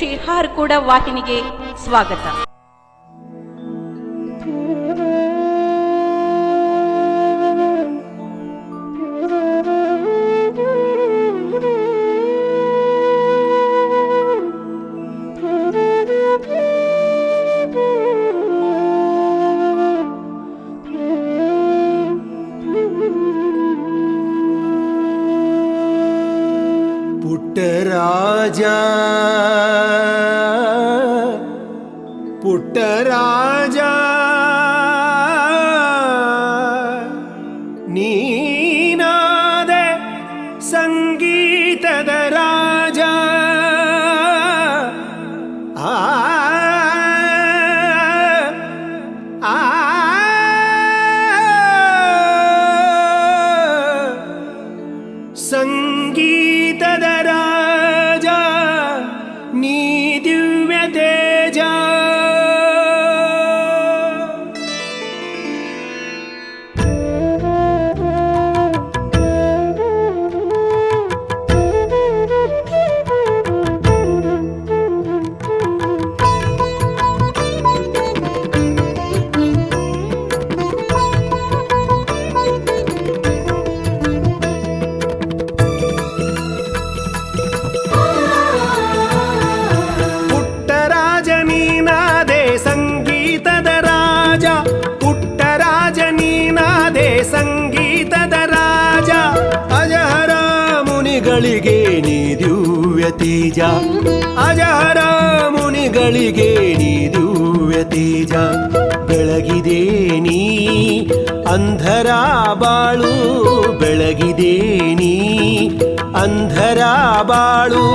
ಶ್ರೀ ಹಾರ್ಕೂಡ ವಾಹಿನಿಗೆ ಸ್ವಾಗತ. ಪುಟ್ಟರಾಜ ನೀನಾದೆ ಸಂಗೀತದ ರಾಜ. ಆ ಸಂಗೀತದ ರಾಜ ನೀ ದಿವ್ಯ ತೇಜ. ಸಂಗೀತದ ರಾಜ ಅಜಹರ ಮುನಿಗಳಿಗೆ ನೀ ದಿವ್ಯ ತೇಜ. ಅಜಹರ ಮುನಿಗಳಿಗೆ ನೀ ದಿವ್ಯ ತೇಜ. ಬೆಳಗಿದೆ ನೀ ಅಂಧರ ಬಾಳು, ಬೆಳಗಿದೆ ನೀ ಅಂಧರ ಬಾಳು.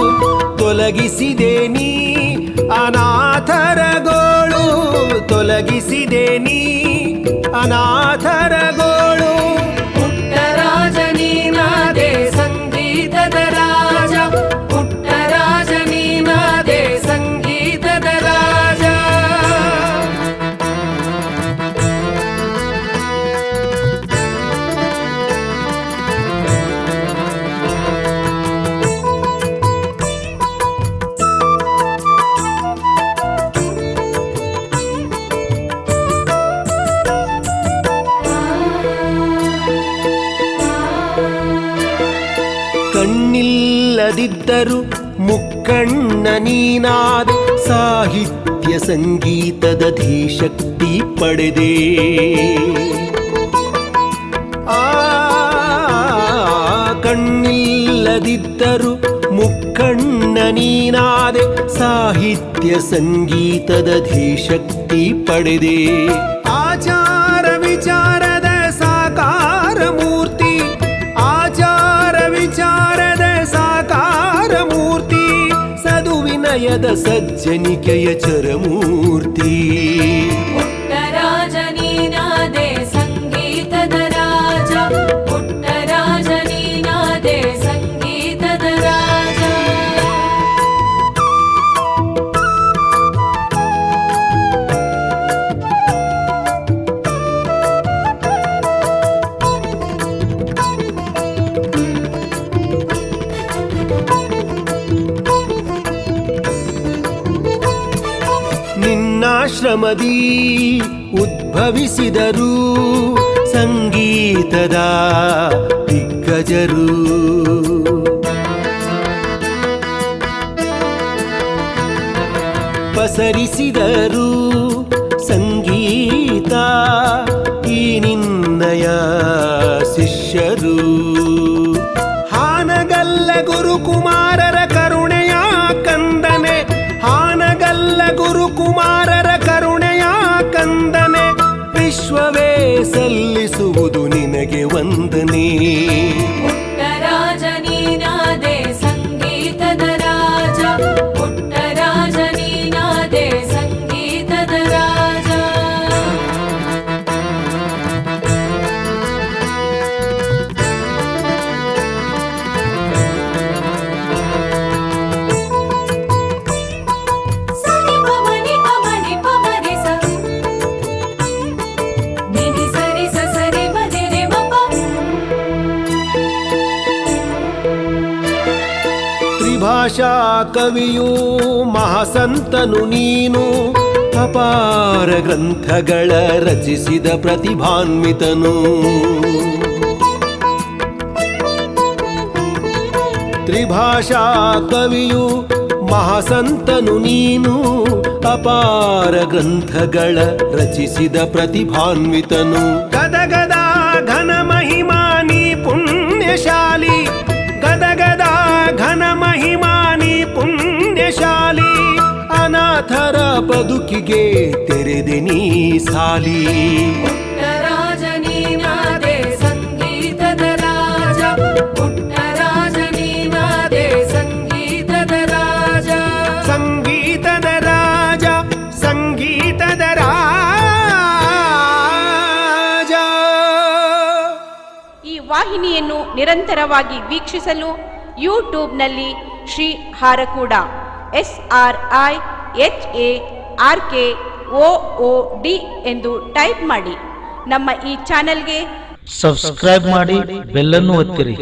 ತೊಲಗಿಸಿದೆ ನೀ ಅನಾಥರ ಗೋಳು, ತೊಲಗಿಸಿದೆ ನೀ ಅನಾಥರ ಗೋಳು. ಪುಟ್ಟರಾಜ ನೀನಾದೆ ಸಂಗೀತದ ರಾಜ, ಪುಟ್ಟರಾಜ ನೀನಾದೆ ಸಂಗೀತದ ರಾಜ. ಕಣ್ಣಿಲ್ಲದಿದ್ದರು ಮುಕ್ಕಣ್ಣ ನೀನಾದೆ, ಸಾಹಿತ್ಯ ಸಂಗೀತದ ಧೀಶಕ್ತಿ ಪಡೆದೆ. ಕಣ್ಣಿಲ್ಲದಿದ್ದರು ಮುಕ್ಕಣ್ಣ ನೀನಾದೆ, ಸಾಹಿತ್ಯ ಸಂಗೀತದ ಧೀಶಕ್ತಿ ಪಡೆದೆ. ಆಚಾರ ವಿಚಾರದ ಸಾಕಾರ ಮೂರ್ತಿ, ಆಚಾರ ವಿಚಾರದ ಸಾಕಾರ ಮೂರ್ತಿ. ಸದುವಿನಯದ ಸಜ್ಜನಿಕೆಯ ಚರಮೂರ್ತಿ. ಪುಟ್ಟರಾಜ ನೀನಾದೆ ಸಂಗೀತದ ರಾಜ, ಪುಟ್ಟರಾಜ ನೀನಾದೆ ಸಂಗೀತದ ರಾಜ. ನಿನ್ನಾಶ್ರಮದಿ ಉದ್ಭವಿಸಿದರು ಸಂಗೀತದ ದಿಗ್ಗಜರು. ಪಸರಿಸಿದರು ಸಂಗೀತ ಈ ನಿನ್ನಯ ಶಿಷ್ಯರು. ಹಾನಗಲ್ಲ ಗುರುಕುಮಾರರ ಕರುಣೆಯ ಕಂದನೆ, ಹಾನಗಲ್ಲ ಗುರುಕುಮಾರರ ಕರುಣೆಯ ಕಂದನೆ. ವಿಶ್ವವೇ ಸಲ್ಲಿಸುವುದು ನಿನಗೆ ವಂದನೆ. ಪುಟ್ಟರಾಜ ನೀನಾದೆ ಸಂಗೀತದ ರಾಜ, ಪುಟ್ಟರಾಜ ನೀನಾದೆ ಸಂಗೀತದ ರಾಜ. ತ್ರಿಭಾಷಾ ಕವಿಯು ಮಹಾಸಂತನು ನೀನು ಅಪಾರ ಗ್ರಂಥಗಳ ರಚಿಸಿದ ಪ್ರತಿಭಾನ್ವಿತನು ತ್ರಿಭಾಷಾ ಕವಿಯು ಮಹಾಸಂತನು ನೀನು ಅಪಾರ ಗ್ರಂಥಗಳ ರಚಿಸಿದ ಪ್ರತಿಭಾನ್ವಿತನು ಗದಗದ ಘನ ಮಹಿಮಾನಿ ಪುಣ್ಯಶಾಲಿ ಗದಗದ ಘನ ಮಹಿಮಾನಿ ಪುಣ್ಯಶಾಲಿ ಅನಾಥರ ಬದುಕಿಗೆ ತೆರೆದೆ ನೀ ಸಾಲಿ ಪುಟ್ಟರಾಜ ನೀನಾದೆ ಸಂಗೀತದ ರಾಜ ಪುಟ್ಟರಾಜ ನೀನಾದೆ ಸಂಗೀತದ ರಾಜ ಸಂಗೀತದ ರಾಜ ಸಂಗೀತದ ರಾಜ. ಈ ವಾಹಿನಿಯನ್ನು ನಿರಂತರವಾಗಿ ವೀಕ್ಷಿಸಲು ಯೂಟ್ಯೂಬ್ನಲ್ಲಿ ಶ್ರೀ ಹಾರಕೂಡ SRIHARKOOD ಎಂದು ಟೈಪ್ ಮಾಡಿ. ನಮ್ಮ ಈ ಚಾನೆಲ್ಗೆ ಸಬ್ಸ್ಕ್ರೈಬ್ ಮಾಡಿ, ಬೆಲ್ಲನ್ನು ಒತ್ತಿರಿ.